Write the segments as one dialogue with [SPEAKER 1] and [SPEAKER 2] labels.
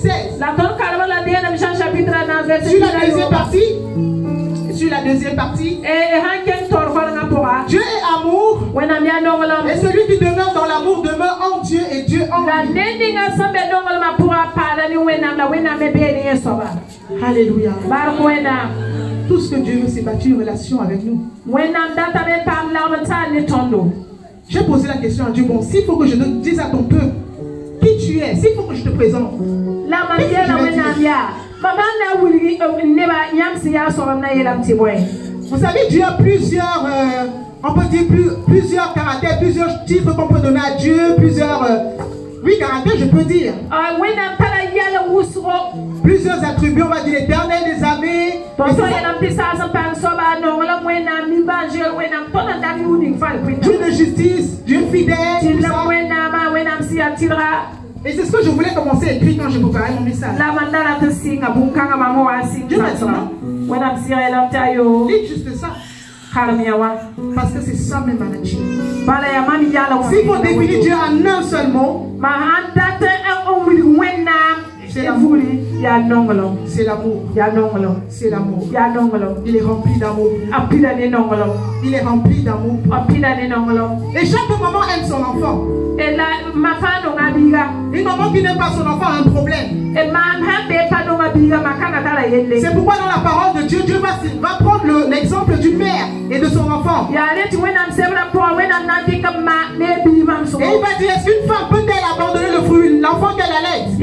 [SPEAKER 1] 16. Sur la deuxième partie, Dieu est amour, et celui qui demeure dans l'amour demeure en Dieu et Dieu en lui. Alléluia. Tout ce que Dieu veut, c'est bâtir une relation avec nous. J'ai posé la question à Dieu, bon, s'il faut que je te dise à ton peuple qui tu es, s'il faut que je te présente, vous savez, Dieu a plusieurs, on peut dire plusieurs caractères, plusieurs titres qu'on peut donner à Dieu, plusieurs, oui, caractères, je peux dire. Plusieurs attributs, on va dire l'éternel, les amis. Dieu de justice, Dieu fidèle. Et c'est ce que je voulais commencer à écrire quand je préparais mon message. Dieu maintenant, lis juste ça. Parce que c'est ça même ma nature. S'il faut définir Dieu en un seul mot, c'est l'amour. C'est l'amour. C'est l'amour. Il est rempli d'amour. Il est rempli d'amour. Et chaque maman aime son enfant. Une maman qui n'aime pas son enfant a un problème. C'est pourquoi dans la parole de Dieu, Dieu va prendre l'exemple d'une mère et de son enfant. Et il va dire, est-ce qu'une femme peut-elle abandonner le fruit, l'enfant qu'elle allait? Et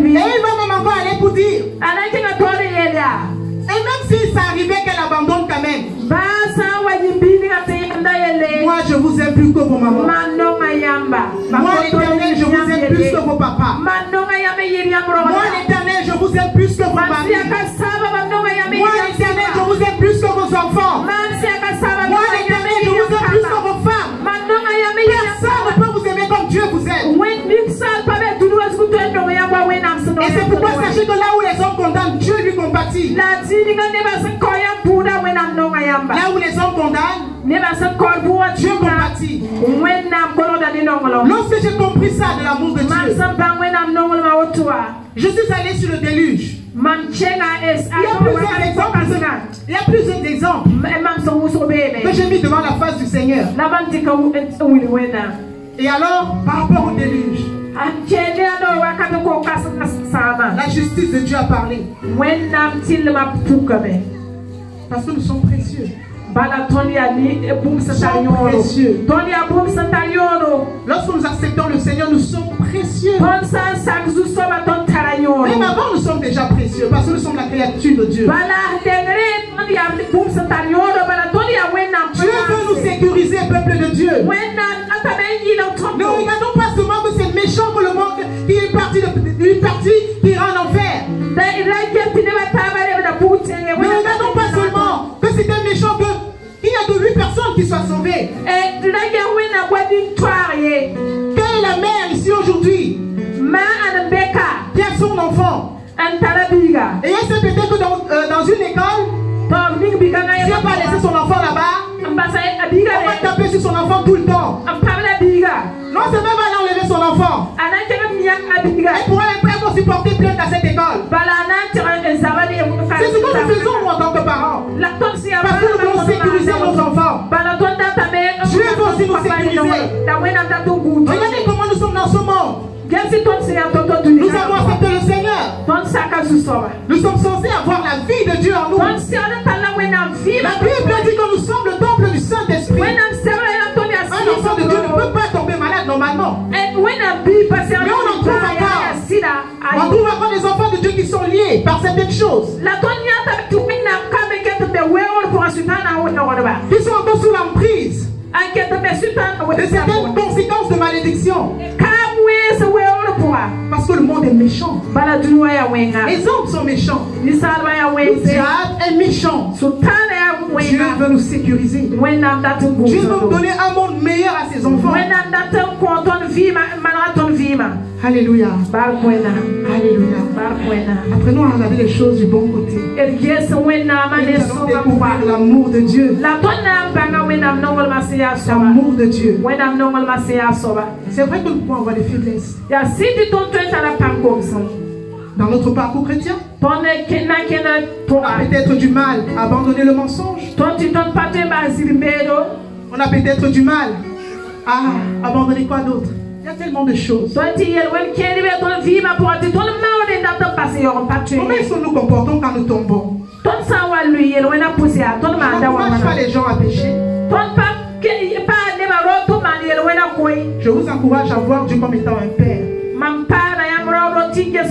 [SPEAKER 1] il va même encore aller pour dire. Et même si ça arrivait qu'elle abandonne quand même. Moi je vous aime plus que vos mamans. Moi l'Éternel je vous aime plus que vos papas. Moi l'Éternel je vous aime plus que vos mamies. Moi l'Éternel je vous aime plus que vos enfants. Moi l'Éternel je vous aime plus que vos femmes. Personne ne peut vous aimer comme Dieu vous aime. Et c'est pourquoi sachez que là où les hommes condamnent, Dieu lui compatit. Là où les hommes condamnent, Dieu compatit. Lorsque j'ai compris ça de l'amour de Dieu, je suis allé sur le déluge. Il y a plusieurs exemples que j'ai mis devant la face du Seigneur. Et alors, par rapport au déluge, la justice de Dieu a parlé. Parce que nous sommes précieux. Nous sommes précieux. Lorsque nous acceptons le Seigneur, nous sommes précieux. Même avant, nous sommes déjà précieux parce que nous sommes la créature de Dieu. Dieu veut nous sécuriser, peuple de Dieu. Ne regardons pas seulement que c'est méchant que le monde qui est une partie qui ira en enfer. Ne regardons pas seulement que c'est un méchant qu'il y a de 8 personnes qui soient sauvées. Quelle est la mère ici aujourd'hui qui a son enfant? Et elle sait peut-être que dans une école, si elle n'a pas laissé son enfant là-bas, on va taper sur son enfant tout le temps. Non, c'est même pas enlever son enfant. Elle pourrait supporter plainte à cette école. C'est ce que nous faisons nous, en tant que parents. Parce que nous voulons sécuriser nos enfants. Dieu veut aussi nous sécuriser. Regardez comment nous sommes dans ce monde. Nous avons accepté le Seigneur. Nous sommes censés avoir la vie de Dieu en nous. La Bible dit que nous sommes le temple du Saint-Esprit. Un enfant de Dieu ne peut pas tomber malade normalement. Mais on en trouve encore des enfants de Dieu qui sont liés par certaines choses. Qui sont encore sous l'emprise de certaines conséquences de malédiction. Parce que le monde est méchant. Les hommes sont méchants. Le diable est méchant. Dieu veut nous sécuriser. Dieu veut nous donner un monde meilleur à ses enfants. Alléluia. Alléluia. Apprenons à regarder les choses du bon côté. Et nous allons découvrir l'amour de Dieu. L'amour de Dieu. C'est vrai que nous pouvons avoir des faiblesses. Dans notre parcours chrétien, on a peut-être du mal à abandonner le mensonge. On a peut-être du mal à abandonner quoi d'autre? Il y a tellement de choses. Comment est-ce que nous nous comportons quand nous tombons? Je n'encourage pas les gens à pécher. Je vous encourage à voir Dieu comme étant un père. Il y a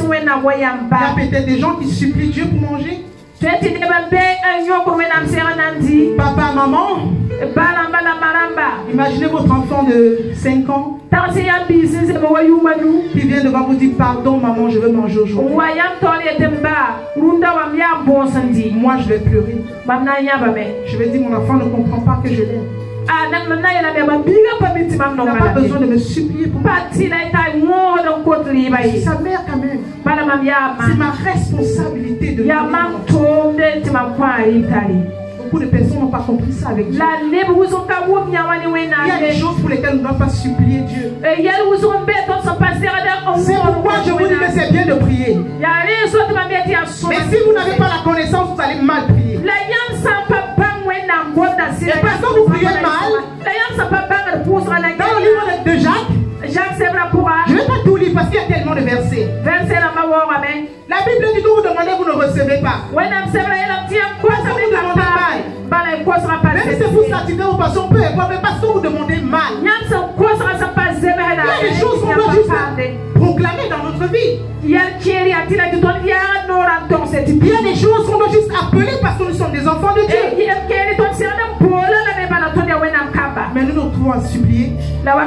[SPEAKER 1] peut-être des gens qui supplient Dieu pour manger. Papa, maman, imaginez votre enfant de 5 ans qui vient devant vous dire pardon maman, je veux manger aujourd'hui. Moi je vais pleurer. Je vais dire mon enfant ne comprend pas que je l'aime. Il n'a pas besoin de me supplier pour moi. Je suis sa mère quand même. C'est ma responsabilité de l'aimer. Beaucoup de personnes n'ont pas compris ça avec Dieu. Il y a des choses pour lesquelles on ne doit pas supplier Dieu. C'est pourquoi je vous dis que c'est bien de prier. Mais si vous n'avez pas la connaissance, vous allez mal prier. Et parce que vous priez mal, dans le livre de Jacques, je ne vais pas tout lire parce qu'il y a tellement de versets. La Bible dit que vous demandez, vous ne recevez pas. Parce que vous demandez mal. Même si c'est pour s'attirer aux passions, peu importe, mais parce que vous demandez mal. Il y a des choses qu'on doit juste proclamer dans notre vie. Il y a des choses qu'on doit juste appeler parce que nous sommes des enfants de Dieu. Mais nous nous trouvons à supplier. Parce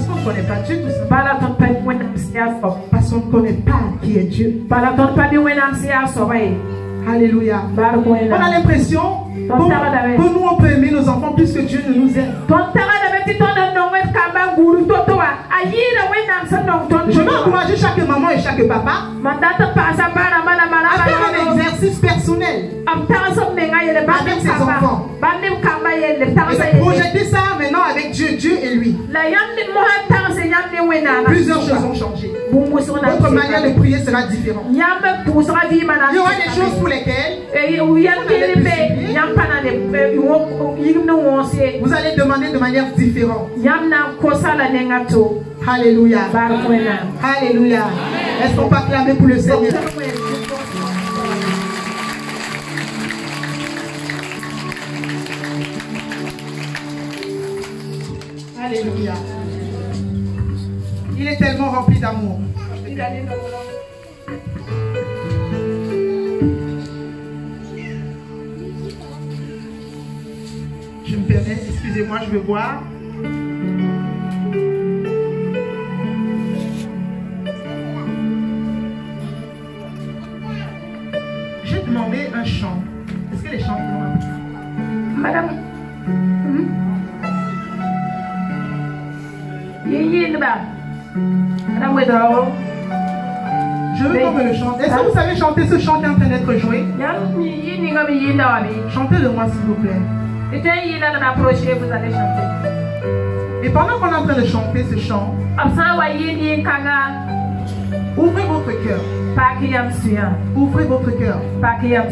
[SPEAKER 1] qu'on ne connaît pas Dieu tout simplement. Parce qu'on ne connaît pas qui est Dieu. Alléluia. On a l'impression que nous on peut aimer nos enfants plus que Dieu ne nous aime. Je vais encourager chaque maman et chaque papa à faire un exercice personnel avec ses enfants. Et projeter ça maintenant avec Dieu, Dieu et lui. Plusieurs choses ont changé. Votre manière de prier sera différente. Il y aura des choses pour lesquelles vous allez demander de manière différente. Alléluia. Alléluia. Est-ce qu'on peut acclamer pour le Seigneur? Alléluia. Il est tellement rempli d'amour. Je me permets, excusez-moi, je veux boire. J'ai demandé un chant. Est-ce que les chants vont appeler? Madame. Je veux qu'on me le chante. Est-ce que vous savez chanter ce chant qui est en train d'être joué? Chantez-le-moi s'il vous plaît. Et pendant qu'on est en train de chanter ce chant, ouvrez votre cœur. Ouvrez votre cœur.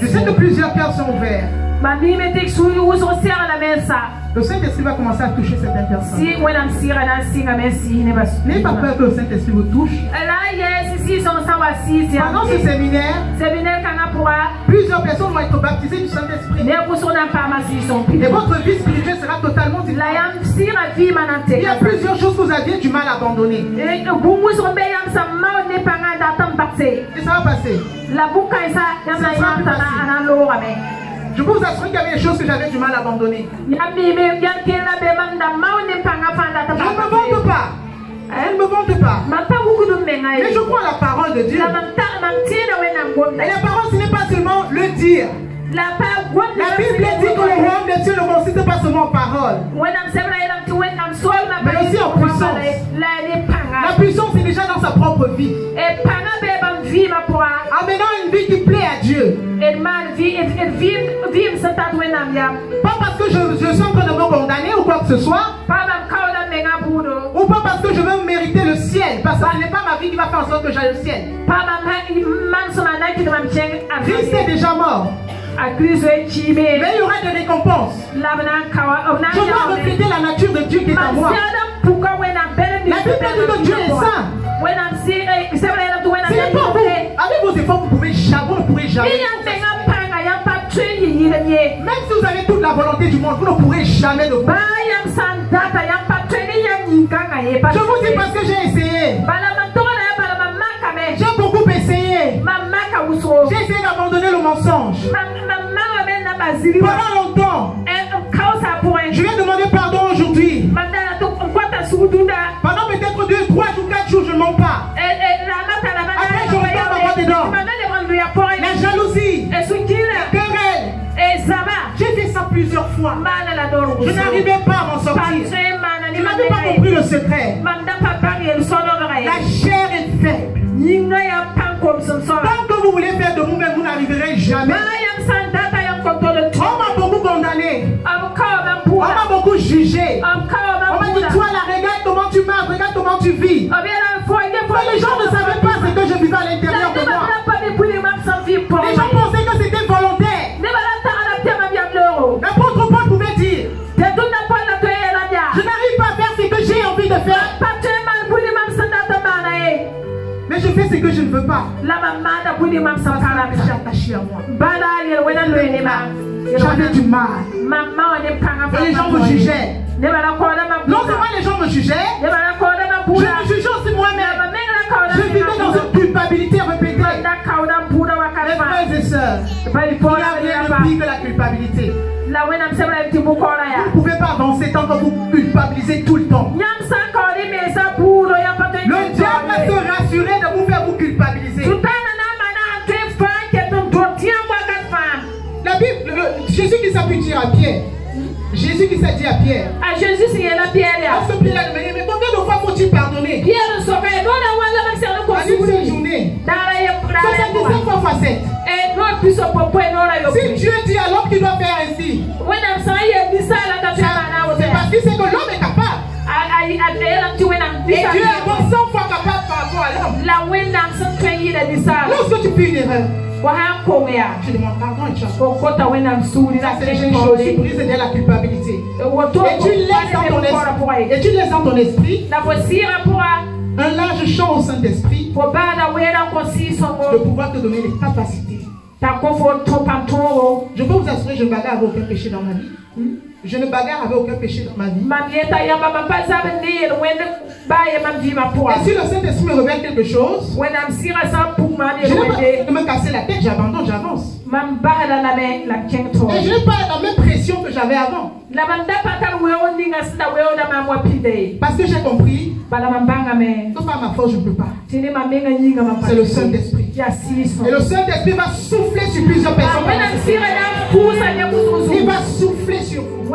[SPEAKER 1] Je sais que plusieurs cœurs sont ouverts. Le Saint-Esprit va commencer à toucher certaines personnes. N'ayez pas peur que le Saint-Esprit vous touche. Pendant ce séminaire, plusieurs personnes vont être baptisées du Saint-Esprit. Et votre vie spirituelle sera totalement différente. Il y a plusieurs choses que vous aviez du mal à abandonner. Et ça va passer. Je peux vous assurer qu'il y avait des choses que j'avais du mal à abandonner. Je ne me vante pas. Elle ne me vante pas. Mais je crois à la parole de Dieu. Et la parole, ce n'est pas seulement le dire. La Bible dit que le royaume de Dieu ne consiste pas seulement en parole, mais aussi en puissance. La puissance est déjà dans sa propre vie. En menant une vie qui plaît à Dieu. Pas parce que je suis en train de me condamner ou quoi que ce soit. Ou pas parce que je veux mériter le ciel. Parce que ce n'est pas ma vie qui va faire en sorte que j'aille au ciel. Christ est déjà mort. Mais il y aura des récompenses. Je dois refléter la nature de Dieu qui est en moi. La Bible dit que Dieu est saint. Ce n'est pas vous. Avec vos efforts, vous ne pourrez jamais. Même si vous avez toute la volonté du monde, vous ne pourrez jamais le faire. Je vous dis parce que j'ai essayé. J'ai beaucoup essayé. J'ai essayé d'abandonner le mensonge. Pendant longtemps. Je vais demander pardon aujourd'hui. Pendant peut-être 2, 3 ou 4 jours, je ne mens pas. Après, je regarde ma voix dedans. La jalousie, la querelle. J'ai fait ça plusieurs fois. Je n'arrivais pas à m'en sortir. Je n'avais pas compris le secret. La chair est faible. Tant que vous voulez faire de vous-même, vous n'arriverez jamais. On m'a beaucoup condamné. On m'a beaucoup jugé. On m'a dit, toi là, regarde comment tu marches, regarde comment tu vis. Mais les gens ne savaient pas ce que je vivais à l'intérieur de moi. Les gens pensaient que c'était volontaire. L'apôtre Paul pouvait dire, je n'arrive pas à faire ce que j'ai envie de faire. Mais je fais ce que je ne veux pas. Parce que je suis attaché à moi. J'avais du mal. Et les gens me jugeaient. Non seulement les gens me jugeaient, je me jugeais aussi moi-même. Je vivais dans une culpabilité répétée. Mes frères et sœurs, il n'y a rien de pire que la culpabilité. Vous ne pouvez pas avancer tant que vous culpabilisez tout le temps. Le diable va se rassurer de vous faire vous culpabiliser. La Bible, Jésus qui s'appuie dire à Pierre. Jésus qui s'est dit à Pierre. À ce Pierre-là, mais combien de fois faut-il pardonner? À une seule journée. 77 fois fois 7. Si Dieu dit à l'homme qu'il doit faire ainsi, c'est parce qu'il sait que l'homme est capable. Et Dieu est 100 fois capable par rapport à l'homme. Lorsque tu fais une erreur, tu demandes pardon et tu as brisé de la culpabilité. Et tu laisses dans ton esprit un large champ au Saint-Esprit de pouvoir te donner les capacités. Je peux vous assurer, je ne bagarre avec aucun péché dans ma vie. Je ne bagarre avec aucun péché dans ma vie. Et si le Saint-Esprit me révèle quelque chose, je n'ai pas de me casser la tête, j'abandonne, j'avance. Et je n'ai pas la même pression que j'avais avant. Parce que j'ai compris que par ma force je ne peux pas. C'est le Saint-Esprit. Et le Saint-Esprit va souffler sur plusieurs personnes. Il va souffler sur vous.